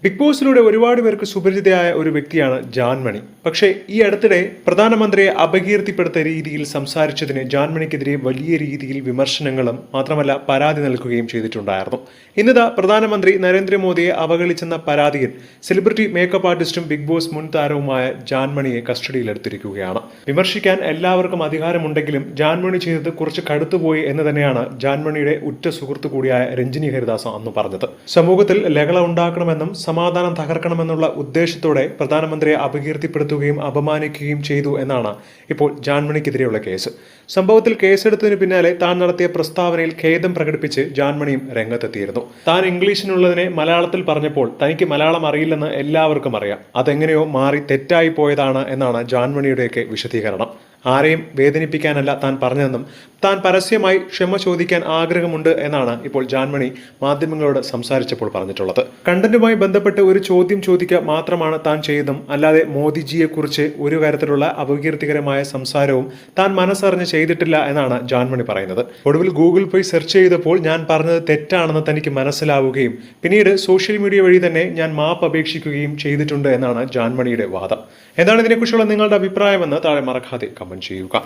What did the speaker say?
Big ബോസിലൂടെ ഒരുപാട് പേർക്ക് സുപരിചിതയായ ഒരു വ്യക്തിയാണ് ജാൻമണി. പക്ഷേ ഈ അടുത്തിടെ പ്രധാനമന്ത്രിയെ അപകീർത്തിപ്പെടുത്ത രീതിയിൽ സംസാരിച്ചതിന് ജാൻമണിക്കെതിരെ വലിയ രീതിയിൽ വിമർശനങ്ങളും മാത്രമല്ല പരാതി നൽകുകയും ചെയ്തിട്ടുണ്ടായിരുന്നു. ഇന്നിതാ പ്രധാനമന്ത്രി നരേന്ദ്രമോദിയെ അവഗണിച്ചെന്ന പരാതിയിൽ സെലിബ്രിറ്റി മേക്കപ്പ് ആർട്ടിസ്റ്റും ബിഗ് ബോസ് മുൻ താരവുമായ ജാൻമണിയെ കസ്റ്റഡിയിലെടുത്തിരിക്കുകയാണ്. വിമർശിക്കാൻ എല്ലാവർക്കും അധികാരമുണ്ടെങ്കിലും ജാൻമണി ചെയ്തത് കുറച്ച് കടുത്തുപോയി എന്ന് തന്നെയാണ് ജാൻമണിയുടെ ഉറ്റ സുഹൃത്തു കൂടിയായ രഞ്ജിനി ഹരിദാസ് അന്ന് പറഞ്ഞത്. സമൂഹത്തിൽ ലഹള ഉണ്ടാക്കണമെന്നും സമാധാനം തകർക്കണമെന്നുള്ള ഉദ്ദേശത്തോടെ പ്രധാനമന്ത്രിയെ അപകീർത്തിപ്പെടുത്തുകയും അപമാനിക്കുകയും ചെയ്തു എന്നാണ് ഇപ്പോൾ ജാൻമണിക്കെതിരെയുള്ള കേസ്. സംഭവത്തിൽ കേസെടുത്തതിന് പിന്നാലെ താൻ നടത്തിയ പ്രസ്താവനയിൽ ഖേദം പ്രകടിപ്പിച്ച് ജാൻമണിയും രംഗത്തെത്തിയിരുന്നു. താൻ ഇംഗ്ലീഷിനുള്ളതിനെ മലയാളത്തിൽ പറഞ്ഞപ്പോൾ തനിക്ക് മലയാളം അറിയില്ലെന്ന് എല്ലാവർക്കും അറിയാം, അതെങ്ങനെയോ മാറി തെറ്റായി പോയതാണ് എന്നാണ് ജാൻമണിയുടെയൊക്കെ വിശദീകരണം. ആരെയും വേദനിപ്പിക്കാനല്ല താൻ പറഞ്ഞതെന്നും താൻ പരസ്യമായി ക്ഷമ ചോദിക്കാൻ ആഗ്രഹമുണ്ട് എന്നാണ് ഇപ്പോൾ ജാൻമണി മാധ്യമങ്ങളോട് സംസാരിച്ചപ്പോൾ പറഞ്ഞിട്ടുള്ളത്. കണ്ടന്റുമായി ബന്ധപ്പെട്ട് ഒരു ചോദ്യം ചോദിക്കുക മാത്രമാണ് താൻ ചെയ്തതും അല്ലാതെ മോദിജിയെക്കുറിച്ച് ഒരു തരത്തിലുള്ള അപകീർത്തികരമായ സംസാരവും താൻ മനസ്സറിഞ്ഞ് ചെയ്തിട്ടില്ല എന്നാണ് ജാൻമണി പറയുന്നത്. ഒടുവിൽ ഗൂഗിൾ പോയി സെർച്ച് ചെയ്തപ്പോൾ ഞാൻ പറഞ്ഞത് തെറ്റാണെന്ന് തനിക്ക് മനസ്സിലാവുകയും പിന്നീട് സോഷ്യൽ മീഡിയ വഴി തന്നെ ഞാൻ മാപ്പ് അപേക്ഷിക്കുകയും ചെയ്തിട്ടുണ്ട് എന്നാണ് ജാൻമണിയുടെ വാദം. എന്താണ് ഇതിനെക്കുറിച്ചുള്ള നിങ്ങളുടെ അഭിപ്രായമെന്ന് താഴെ മറക്കാതെ കമന്റ് ചെയ്യുക.